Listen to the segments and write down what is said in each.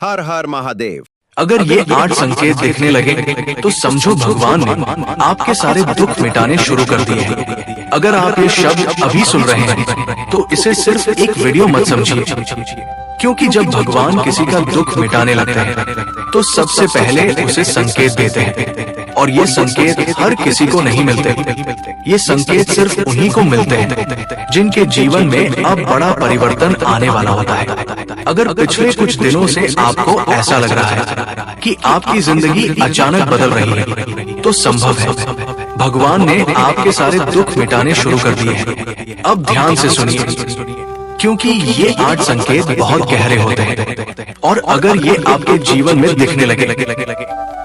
हर हर महादेव। अगर ये 8 संकेत दिखने लगे तो समझो भगवान ने आपके सारे दुख मिटाने शुरू कर दिए हैं। अगर आप ये शब्द अभी सुन रहे हैं तो इसे सिर्फ एक वीडियो मत समझिए, क्योंकि जब भगवान किसी का दुख मिटाने लगते हैं तो सबसे पहले उसे संकेत देते हैं, और ये संकेत हर किसी को नहीं मिलते। ये संकेत सिर्फ उन्हीं को मिलते हैं जिनके जीवन में अब बड़ा परिवर्तन आने वाला होता है। अगर पिछले कुछ दिनों से आपको ऐसा लग रहा है कि आपकी जिंदगी अचानक बदल रही है, तो संभव है भगवान ने आपके सारे दुख मिटाने शुरू कर दिए हैं। अब ध्यान से सुनिए, क्योंकि ये 8 संकेत बहुत गहरे होते हैं, और अगर ये आपके जीवन में दिखने लगे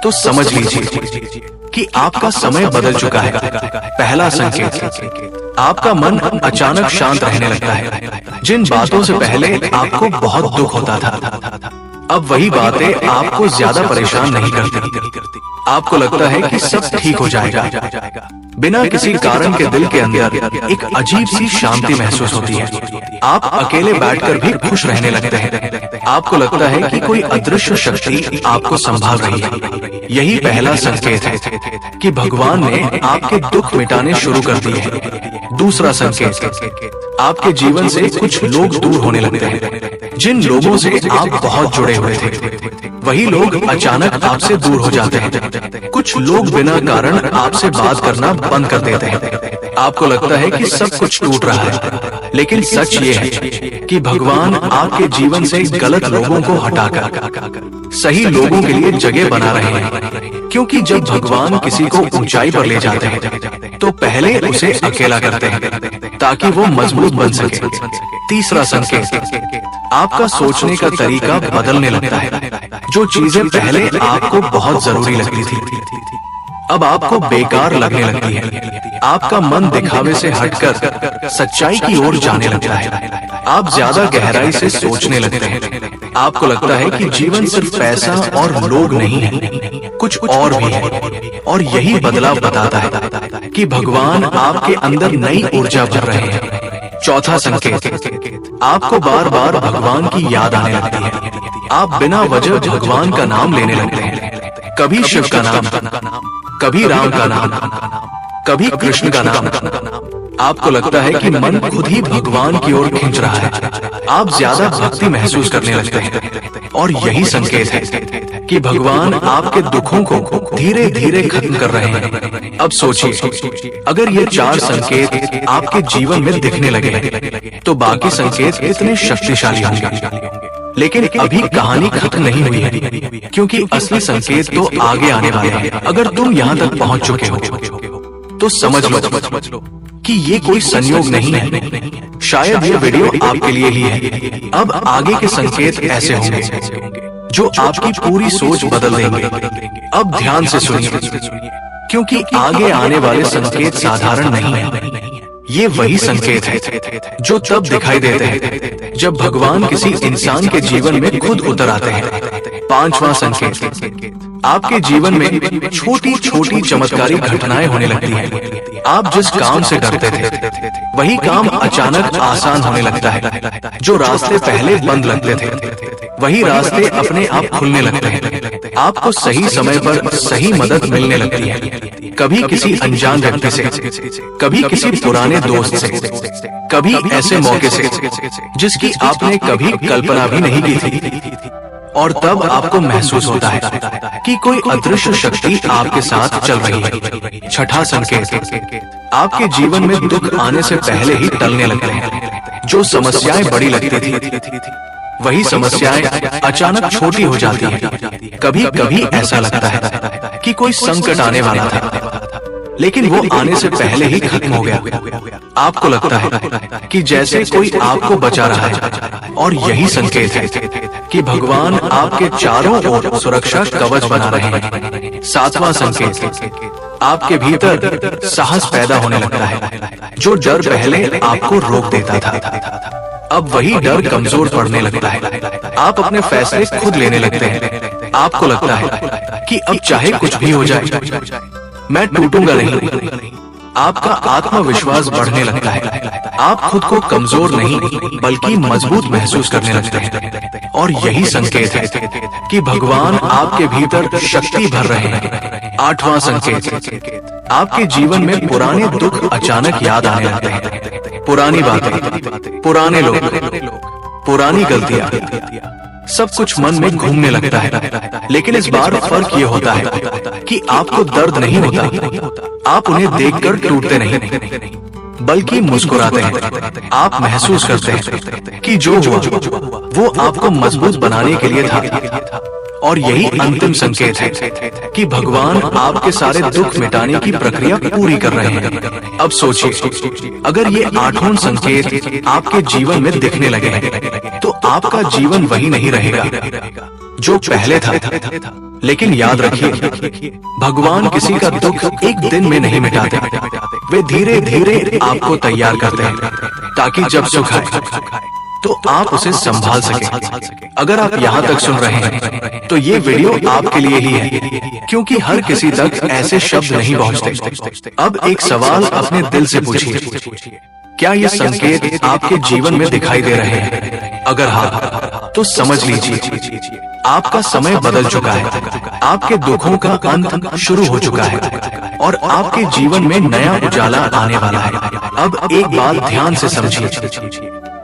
तो समझ लीजिए कि आपका समय बदल चुका है। पहला संकेत, आपका मन अचानक शांत रहने लगता है। जिन बातों से पहले आपको बहुत दुख होता था, अब वही बातें आपको ज्यादा परेशान नहीं करती। आपको लगता है कि सब ठीक हो जाएगा। बिना किसी कारण के दिल के अंदर एक अजीब सी शांति महसूस होती है। आप अकेले बैठकर भी खुश रहने लगते हैं। आपको लगता है कि कोई अदृश्य शक्ति आपको संभाल रही है। यही पहला संकेत है कि भगवान ने आपके दुख मिटाने शुरू कर दिए हैं। दूसरा संकेत, आपके जीवन से कुछ लोग दूर होने लगते हैं। जिन लोगों से आप बहुत जुड़े हुए थे, वही लोग अचानक आपसे दूर हो जाते हैं। कुछ लोग बिना कारण आपसे बात करना बंद कर देते हैं। आपको लगता है कि सब कुछ टूट रहा है, लेकिन सच ये है कि भगवान आपके जीवन से गलत लोगों को हटाकर सही लोगों के लिए जगह बना रहे हैं। क्योंकि जब भगवान किसी को ऊंचाई पर ले जाते हैं तो पहले उसे अकेला करते हैं ताकि वो मजबूत बन सके। तीसरा संकेत, आपका सोचने का तरीका बदलने लगता है। जो चीजें पहले आपको बहुत जरूरी लगती थी, अब आपको बेकार लगने लगती है। आपका मन दिखावे से हटकर सच्चाई की ओर जाने लगता है। आप ज्यादा गहराई से सोचने लगते हैं। आपको लगता है कि जीवन सिर्फ पैसा और लोग नहीं है, कुछ और भी है। और यही बदलाव बताता है कि भगवान आपके अंदर नई ऊर्जा भर रहे हैं। चौथा संकेत, आपको बार बार भगवान की याद आने लगती है। आप बिना वजह भगवान का नाम लेने लगते हैं। कभी शिव का नाम, कभी राम का नाम, कभी कृष्ण का नाम। आपको लगता है कि मन खुद ही भगवान की ओर खींच रहा है। आप ज्यादा भक्ति महसूस करने लगते हैं, और यही संकेत है कि भगवान आपके दुखों को धीरे धीरे खत्म कर रहे हैं। अब सोचिए, अगर ये 4 संकेत आपके जीवन में दिखने लगे तो बाकी संकेत कितने शक्तिशाली होंगे। लेकिन अभी कहानी खत्म नहीं हुई है, क्योंकि असली संकेत तो आगे आने वाले हैं। अगर तुम यहाँ तक पहुँच चुके हो तो समझ लो कि ये कोई संयोग नहीं है। शायद ये वीडियो आपके लिए ही है। अब आगे के संकेत ऐसे होंगे जो आपकी पूरी सोच बदल देंगे। अब ध्यान से सुनिए, क्योंकि आगे आने वाले संकेत साधारण नहीं है। ये वही संकेत है जो तब दिखाई देते हैं जब भगवान किसी इंसान के जीवन में खुद उतर आते हैं। 5वां संकेत, आपके जीवन में छोटी छोटी चमत्कारी घटनाएं होने लगती हैं। आप जिस काम से डरते थे, वही काम अचानक आसान होने लगता है। जो रास्ते पहले बंद लगते थे, वही रास्ते अपने आप खुलने लगते हैं। आपको सही समय पर सही मदद मिलने लगती है। कभी किसी अनजान व्यक्ति से, कभी किसी पुराने दोस्त से, कभी ऐसे मौके से जिसकी आपने कभी कल्पना भी नहीं की थी। और तब आपको महसूस होता है कि कोई अदृश्य शक्ति आपके साथ चल रही है। छठा संकेत, आपके जीवन में दुख आने से पहले ही टलने लगते हैं। जो समस्याएं बड़ी लगती थी, वही समस्याएं अचानक छोटी हो जाती हैं। कभी कभी ऐसा लगता है कि कोई संकट आने वाला था, लेकिन वो आने से पहले ही खत्म हो गया। आपको लगता है कि जैसे कोई आपको बचा रहा है, और यही संकेत है कि भगवान आपके चारों ओर सुरक्षा कवच बना रहे हैं। 7वां संकेत, आपके भीतर साहस पैदा होने लगता है। जो डर पहले आपको रोक देता था, अब वही डर कमजोर पड़ने लगता है। आप अपने फैसले खुद लेने लगते हैं। आपको लगता है कि अब चाहे कुछ भी हो जाए, मैं टूटूंगा नहीं, आपका आत्मविश्वास बढ़ने लगता है। आप खुद को कमजोर नहीं बल्कि मजबूत महसूस करने लगते हैं। और यही संकेत है कि भगवान आपके भीतर शक्ति भर रहे हैं। 8वां संकेत, आपके जीवन में पुराने दुख अचानक याद आने लगते हैं। पुरानी बातें, पुराने लोग, पुरानी गलतियां, सब कुछ मन में घूमने लगता है। लेकिन इस बार फर्क ये होता है कि आपको दर्द नहीं होता। आप उन्हें देखकर टूटते नहीं बल्कि मुस्कुराते हैं। आप महसूस करते हैं कि जो हुआ वो आपको मजबूत बनाने के लिए था। और यही अंतिम संकेत है कि भगवान आपके सारे दुख मिटाने की प्रक्रिया पूरी कर रहे हैं। अब सोचिए, अगर ये 8वां संकेत आपके जीवन में दिखने लगे हैं, तो आपका जीवन वही नहीं रहेगा जो पहले था। लेकिन याद रखिए, भगवान किसी का दुख एक दिन में नहीं मिटाते। वे धीरे धीरे आपको तैयार करते हैं ताकि जब सुख आए तो आप उसे संभाल सकें। अगर आप यहाँ तक सुन रहे हैं तो ये वीडियो आपके लिए ही है, क्योंकि हर किसी तक ऐसे शब्द नहीं पहुँचते। अब एक सवाल अपने दिल से पूछिए, क्या ये संकेत आपके जीवन में दिखाई दे रहे हैं? अगर हाँ, तो समझ लीजिए आपका समय बदल चुका है। आपके दुखों का अंत शुरू हो चुका है और आपके जीवन में नया उजाला आने वाला है। अब एक बात ध्यान से समझिए,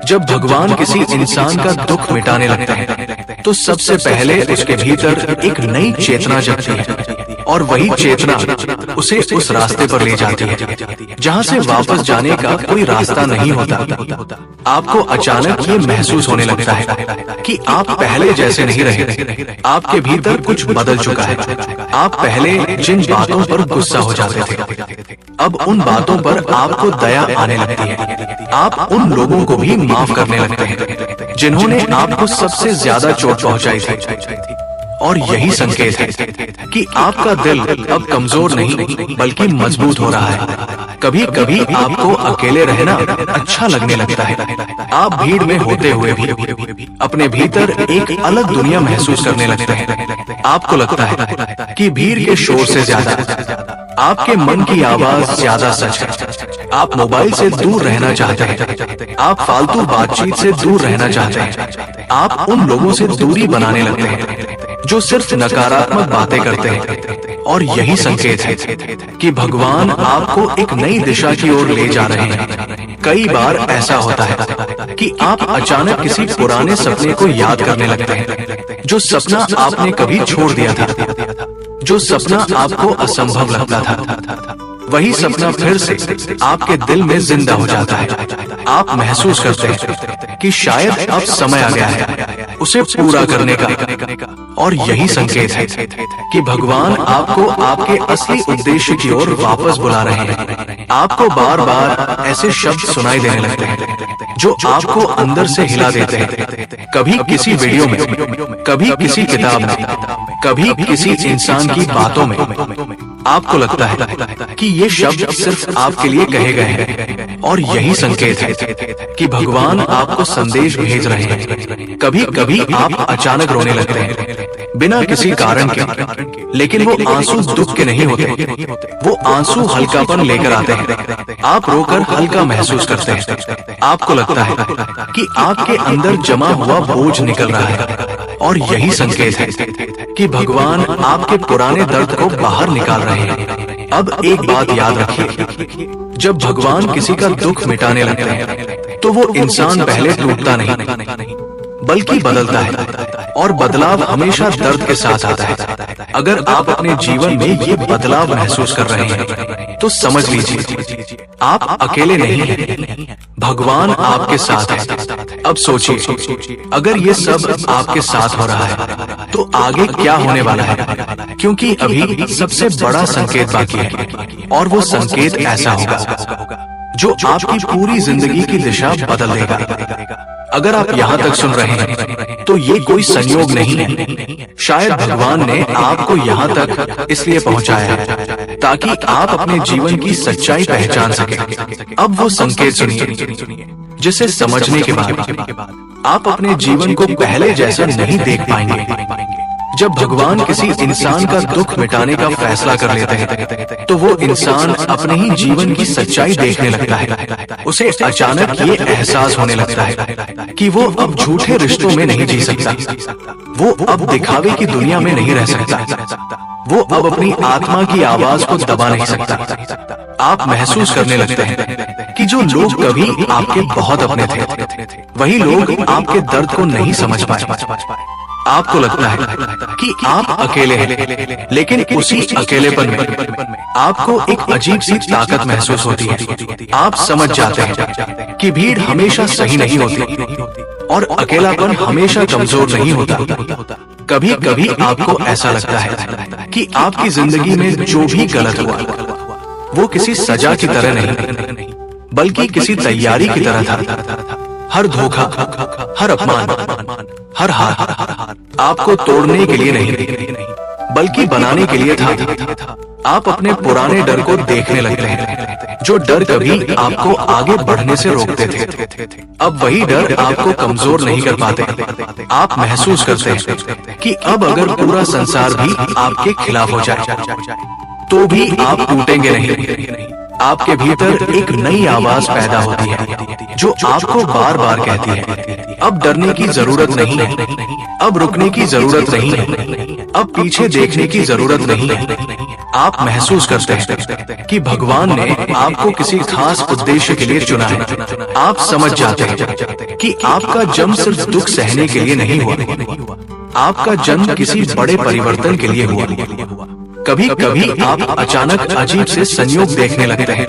जब भगवान किसी इंसान का दुख मिटाने लगते हैं तो सबसे पहले उसके भीतर एक नई चेतना जगती है। और वही चेतना उसे उस रास्ते पर ले जाती है जहाँ से वापस जाने का कोई रास्ता नहीं होता। आपको अचानक ये महसूस होने लगता है कि आप पहले जैसे नहीं रहे। आपके भीतर कुछ बदल चुका है। आप पहले जिन बातों पर गुस्सा हो जाते थे, अब उन बातों पर आपको दया आने लगती है। आप उन लोगों को भी माफ करने लगते हैं जिन्होंने आपको सबसे ज्यादा चोट पहुंचाई थी। और यही संकेत है कि आपका दिल अब कमजोर नहीं बल्कि मजबूत हो रहा है। कभी कभी आपको अकेले रहना अच्छा लगने लगता है। आप भीड़ में होते हुए भी अपने भीतर एक अलग दुनिया महसूस करने लगते हैं। आपको लगता है कि भीड़ के शोर से ज्यादा आपके मन की आवाज ज्यादा सच है। आप मोबाइल से दूर रहना चाहते हैं। आप फालतू बातचीत से दूर रहना चाहते हैं। आप उन लोगों से दूरी बनाने लगते हैं जो सिर्फ नकारात्मक बातें करते हैं। और यही संकेत है कि भगवान आपको एक नई दिशा की ओर ले जा रहे हैं। कई बार ऐसा होता है कि आप अचानक किसी पुराने सपने को याद करने लगते हैं, जो सपना आपने कभी छोड़ दिया था, जो सपना आपको असंभव लगता था। वही सपना फिर से आपके दिल में जिंदा हो जाता है। आप महसूस करते हैं कि शायद अब समय आ गया है उसे पूरा करने का। और यही संकेत है कि भगवान आपको आपके असली उद्देश्य की ओर वापस बुला रहे हैं। आपको बार बार ऐसे शब्द सुनाई देने लगते हैं जो आपको अंदर से हिला देते हैं। कभी किसी वीडियो में, कभी किसी किताब में, कभी किसी इंसान की बातों में। आपको लगता है कि ये शब्द सिर्फ आपके लिए कहे गए हैं। और यही संकेत है कि भगवान आपको संदेश भेज रहे हैं। कभी कभी आप अचानक रोने लगते हैं बिना किसी कारण के, लेकिन वो आंसू दुख के नहीं होते। वो आंसू हल्कापन लेकर आते हैं। आप रोकर हल्का महसूस करते हैं। आपको लगता है कि आपके अंदर जमा हुआ बोझ निकल रहा है। और यही संकेत है कि भगवान आपके पुराने दर्द को बाहर निकाल रहे हैं। अब एक बात याद रखिए, जब भगवान किसी का दुख मिटाने लगते हैं तो वो इंसान पहले टूटता नहीं बल्कि बदलता है। और बदलाव हमेशा दर्द के साथ आता है। अगर आप अपने जीवन में ये बदलाव महसूस कर रहे हैं तो समझ लीजिए आप अकेले नहीं हैं। भगवान आपके साथ है। अब सोचिए, अगर ये सब आपके साथ हो रहा है तो आगे क्या होने वाला है? क्योंकि अभी सबसे बड़ा संकेत बाकी है। और वो संकेत ऐसा होगा जो आपकी पूरी जिंदगी की दिशा बदल देगा। अगर आप यहाँ तक सुन रहे हैं तो ये कोई संयोग नहीं है। शायद भगवान ने आपको यहाँ तक इसलिए पहुँचाया है ताकि आप अपने जीवन की सच्चाई पहचान सकें। अब वो संकेत सुनिए जिसे समझने के बाद आप अपने जीवन को पहले जैसा नहीं देख पाएंगे। जब भगवान किसी इंसान का दुख मिटाने का फैसला कर लेते हैं तो वो इंसान अपने ही जीवन की सच्चाई देखने लगता है। उसे अचानक ये एहसास होने लगता है कि वो अब झूठे रिश्तों में नहीं जी सकता, वो अब दिखावे की दुनिया में नहीं रह सकता, वो अब अपनी आत्मा की आवाज को दबा नहीं सकता। आप महसूस करने लगते हैं कि जो लोग कभी आपके बहुत अपने थे वही लोग आपके दर्द को नहीं समझ पाए। आपको लगता है कि आप अकेले हैं, लेकिन उसी अकेलेपन में आपको एक अजीब सी ताकत महसूस होती है। आप समझ जाते हैं कि भीड़ हमेशा सही नहीं होती और अकेलापन हमेशा कमजोर नहीं होता। कभी कभी आपको ऐसा लगता है कि आपकी जिंदगी में जो भी गलत हुआ वो किसी सजा की तरह नहीं, बल्कि किसी तैयारी की तरह था। हर धोखा, हर अपमान, हर हार आपको तोड़ने के लिए नहीं, बल्कि बनाने के लिए था। आप अपने पुराने डर को देखने लगते हैं, जो डर कभी आपको आगे बढ़ने से रोकते थे। अब वही डर आपको कमजोर नहीं कर पाते। आप महसूस करते हैं कि अब अगर पूरा संसार भी आपके खिलाफ हो जाए तो भी आप टूटेंगे नहीं। आपके भीतर एक नई आवाज पैदा होती है जो आपको बार बार कहती है, अब डरने की जरूरत नहीं है, अब रुकने की जरूरत नहीं है, अब पीछे देखने की जरूरत नहीं है। आप महसूस करते हैं कि भगवान ने आपको किसी खास उद्देश्य के लिए चुना है। आप समझ जाते हैं कि आपका जन्म सिर्फ दुख सहने के लिए नहीं हुआ, आपका जन्म किसी बड़े परिवर्तन के लिए हुआ। कभी कभी आप अचानक अजीब से संयोग देखने लगते हैं।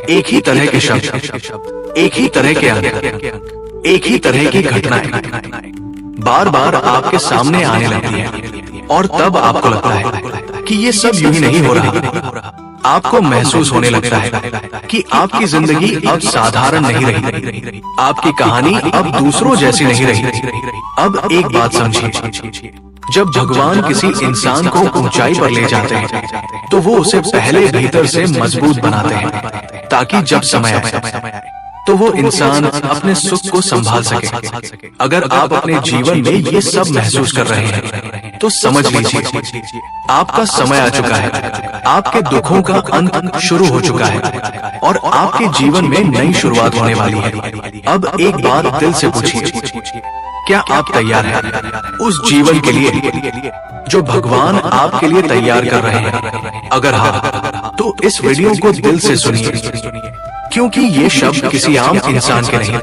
एक ही तरह के शब्द, एक ही तरह के अंक, एक ही तरह की घटनाएं बार बार आपके सामने आने लगती हैं और तब आपको लगता है कि ये सब यूं ही नहीं हो रहा। आपको महसूस होने लगता है कि आपकी जिंदगी अब साधारण नहीं रही, आपकी कहानी अब दूसरों जैसी नहीं रही। अब एक बात समझिए, जब भगवान किसी इंसान को ऊंचाई पर ले जाते हैं तो वो उसे पहले भीतर से मजबूत बनाते हैं, ताकि जब समय आए तो वो इंसान अपने सुख को संभाल सके। अगर आप अपने जीवन में ये सब महसूस कर रहे हैं तो समझ लीजिए आपका समय आ चुका है, आपके दुखों का अंत शुरू हो चुका है और आपके जीवन में नई शुरुआत होने वाली है। अब एक बात दिल से पूछिए, क्या आप तैयार हैं उस जीवन के लिए जो भगवान आपके लिए तैयार कर रहे हैं? अगर हाँ, तो इस वीडियो को दिल से सुनिए, क्योंकि ये शब्द किसी आम इंसान के नहीं,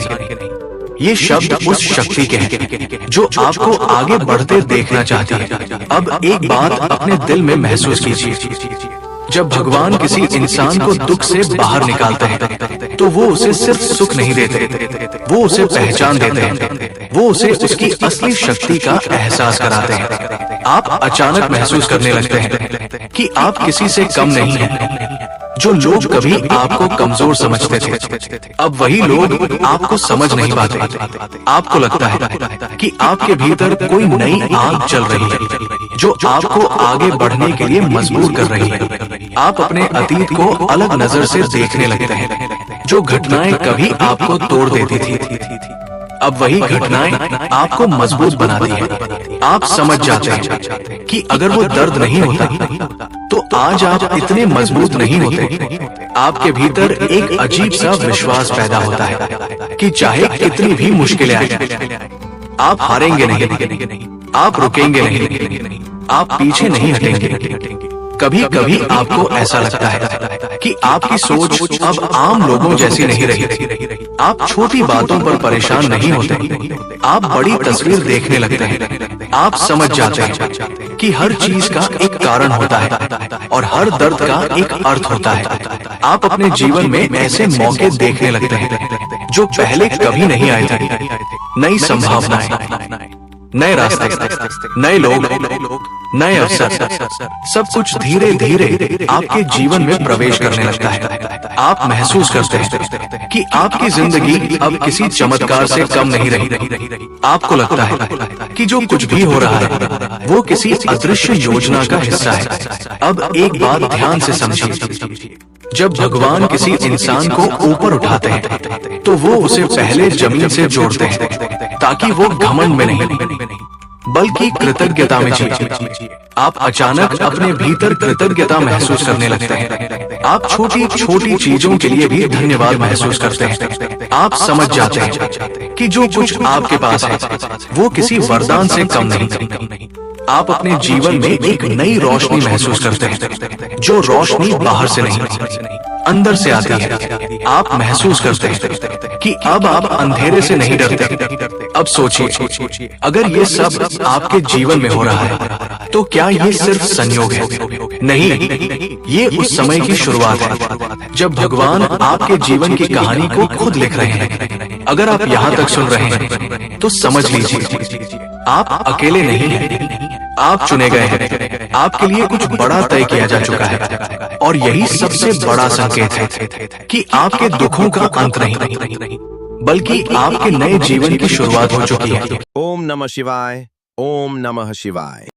ये शब्द उस शक्ति के हैं जो आपको आगे बढ़ते देखना चाहती है। अब एक बात अपने दिल में महसूस कीजिए, जब भगवान किसी इंसान को दुख से बाहर निकालते हैं तो वो उसे सिर्फ सुख नहीं देते, वो उसे पहचान देते हैं, वो उसे उसकी असली शक्ति का एहसास कराते हैं। आप अचानक महसूस करने लगते हैं कि आप किसी से कम नहीं हैं। जो लोग कभी आपको कमजोर समझते थे अब वही लोग आपको समझ नहीं पाते। आपको लगता है कि आपके भीतर कोई नई आग चल रही है जो आपको आगे बढ़ने के लिए मजबूर कर रही है। आप अपने अतीत को अलग नजर से देखने लगते हैं, जो घटनाएं कभी आपको तोड़ देती थी अब वही घटनाएं आपको मजबूत बनाती हैं। आप समझ जाते हैं कि अगर वो दर्द नहीं होता तो आज आप इतने मजबूत नहीं होते। आपके भीतर एक अजीब सा विश्वास पैदा होता है कि चाहे कितनी भी मुश्किलें आए आप हारेंगे नहीं, आप रुकेंगे नहीं, आप पीछे नहीं हटेंगे। कभी कभी आपको ऐसा लगता है कि आपकी सोच अब आम लोगों जैसी नहीं रही। आप छोटी बातों पर परेशान नहीं होते, आप बड़ी तस्वीर देखने लगते हैं। आप समझ जाते हैं कि हर चीज का एक कारण होता है और हर दर्द का एक अर्थ होता है। आप अपने जीवन में ऐसे मौके देखने लगते हैं जो पहले कभी नहीं आए थे। नई संभावनाएं, नए रास्ते, नए लोग, नए अवसर, सब कुछ धीरे धीरे आपके जीवन में प्रवेश करने लगता है। आप महसूस करते हैं कि आपकी जिंदगी अब किसी चमत्कार से कम नहीं रही। आपको लगता है कि जो कुछ भी हो रहा है वो किसी अदृश्य योजना का हिस्सा है। अब एक बात ध्यान से समझिए, जब भगवान किसी इंसान को ऊपर उठाते हैं तो वो उसे पहले जमीन से जोड़ते हैं ताकि वो घमंड में नहीं बल्कि कृतज्ञता में जीजिए। आप अचानक अपने भीतर कृतज्ञता महसूस करने लगते हैं। आप छोटी छोटी चीजों के लिए भी धन्यवाद महसूस करते हैं। आप समझ जाते हैं कि जो कुछ आपके पास है वो किसी वरदान से कम नहीं। आप अपने जीवन में एक नई रोशनी महसूस करते हैं, जो रोशनी बाहर से नहीं अंदर से आती है। आप महसूस करते हैं कि अब आप अंधेरे से नहीं डरते। अब सोचिए, अगर ये सब आपके जीवन में हो रहा है तो क्या ये सिर्फ संयोग है? नहीं, ये उस समय की शुरुआत है जब भगवान आपके जीवन की कहानी को खुद लिख रहे हैं। अगर आप यहाँ तक सुन रहे हैं तो समझ लीजिए, आप अकेले नहीं हैं। आप चुने गए हैं। आपके लिए कुछ बड़ा तय किया जा चुका है और यही सबसे बड़ा संकेत है कि आपके दुखों का अंत नहीं, बल्कि आपके नए जीवन की शुरुआत हो चुकी है। ओम नमः शिवाय। ओम नमः शिवाय।